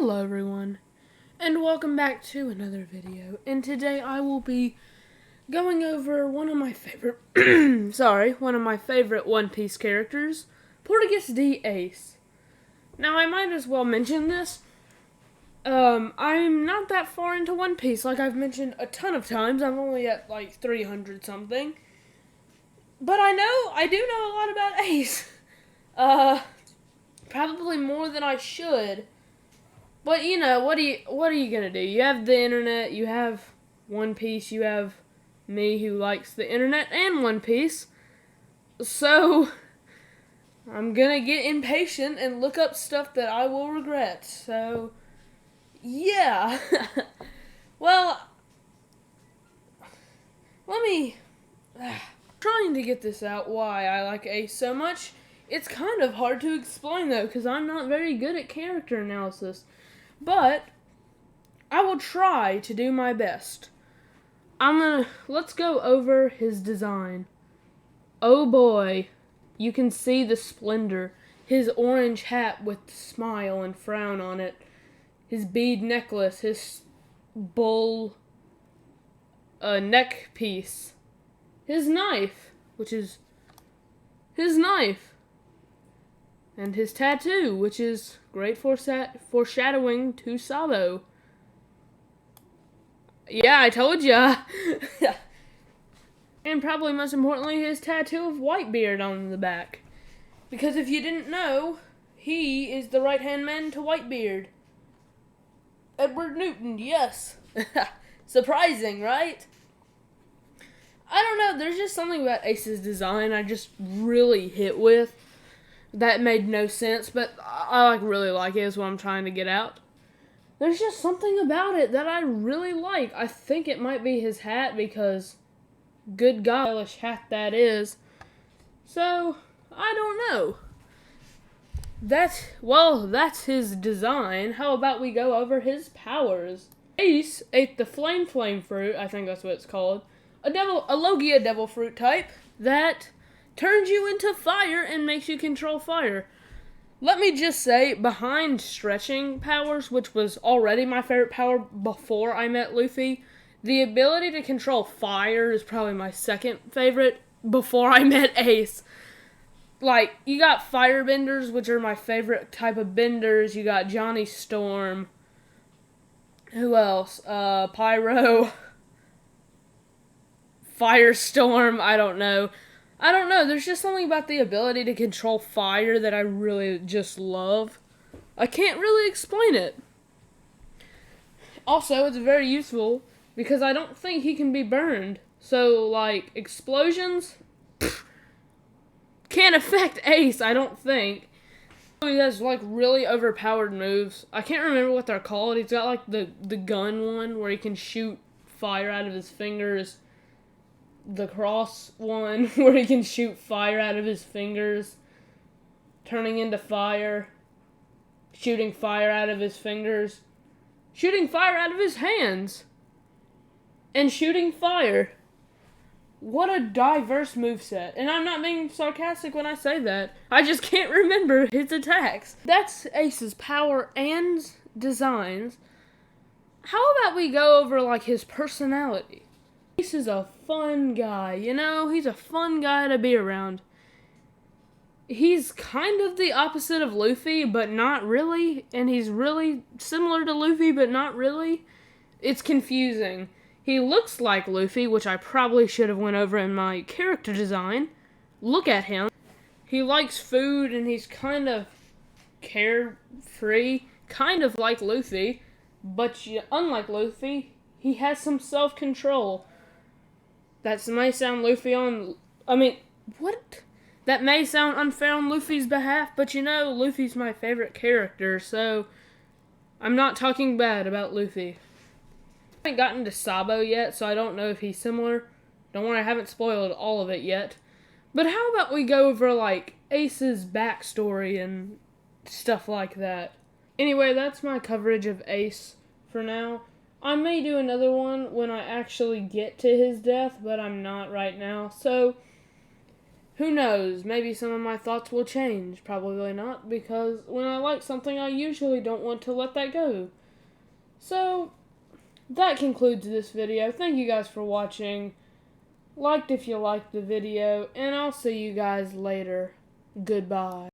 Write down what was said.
Hello everyone, and welcome back to another video. And today I will be going over one of my favorite, One Piece characters, Portgas D Ace. Now I might as well mention this. I'm not that far into One Piece, like I've mentioned a ton of times. I'm only at like 300 something. But I do know a lot about Ace. Probably more than I should. But you know, what are you gonna do? You have the internet, you have One Piece, you have me who likes the internet and One Piece. So I'm gonna get impatient and look up stuff that I will regret. So yeah. Well, trying to get this out why I like Ace so much. It's kind of hard to explain though, because I'm not very good at character analysis. But I will try to do my best. Let's go over his design. Oh boy, you can see the splendor. His orange hat with the smile and frown on it. His bead necklace, his bull neck piece. His knife, which is his knife. And his tattoo, which is great foreshadowing to Sabo. Yeah, I told ya. And probably most importantly, his tattoo of Whitebeard on the back. Because if you didn't know, he is the right-hand man to Whitebeard. Edward Newton, yes. Surprising, right? I don't know, there's just something about Ace's design I just really hit with. That made no sense, but I really like it is what I'm trying to get out. There's just something about it that I really like. I think it might be his hat because good God, stylish hat that is. So, I don't know. That's his design. How about we go over his powers? Ace ate the flame fruit, I think that's what it's called. A Logia devil fruit type that turns you into fire and makes you control fire. Let me just say, behind stretching powers, which was already my favorite power before I met Luffy, the ability to control fire is probably my second favorite before I met Ace. Like, you got firebenders, which are my favorite type of benders. You got Johnny Storm. Who else? Pyro. Firestorm, I don't know. There's just something about the ability to control fire that I really just love. I can't really explain it. Also, it's very useful because I don't think he can be burned. So, like, explosions can't affect Ace, I don't think. He has, like, really overpowered moves. I can't remember what they're called. He's got, like, the gun one where he can shoot fire out of his fingers. The cross one where he can shoot fire out of his fingers, turning into fire, shooting fire out of his fingers, shooting fire out of his hands, and shooting fire. What a diverse moveset. And I'm not being sarcastic when I say that. I just can't remember his attacks. That's Ace's power and designs. How about we go over, like, his personality? Ace is a fun guy, you know? He's a fun guy to be around. He's kind of the opposite of Luffy, but not really. And he's really similar to Luffy, but not really. It's confusing. He looks like Luffy, which I probably should have went over in my character design. Look at him. He likes food, and he's kind of carefree, kind of like Luffy. But unlike Luffy, he has some self-control. That may sound That may sound unfair on Luffy's behalf, but you know, Luffy's my favorite character, so I'm not talking bad about Luffy. I haven't gotten to Sabo yet, so I don't know if he's similar. Don't worry, I haven't spoiled all of it yet. But how about we go over, like, Ace's backstory and stuff like that. Anyway, that's my coverage of Ace for now. I may do another one when I actually get to his death, but I'm not right now. So, who knows, maybe some of my thoughts will change. Probably not, because when I like something, I usually don't want to let that go. So, that concludes this video. Thank you guys for watching. Liked if you liked the video, and I'll see you guys later. Goodbye.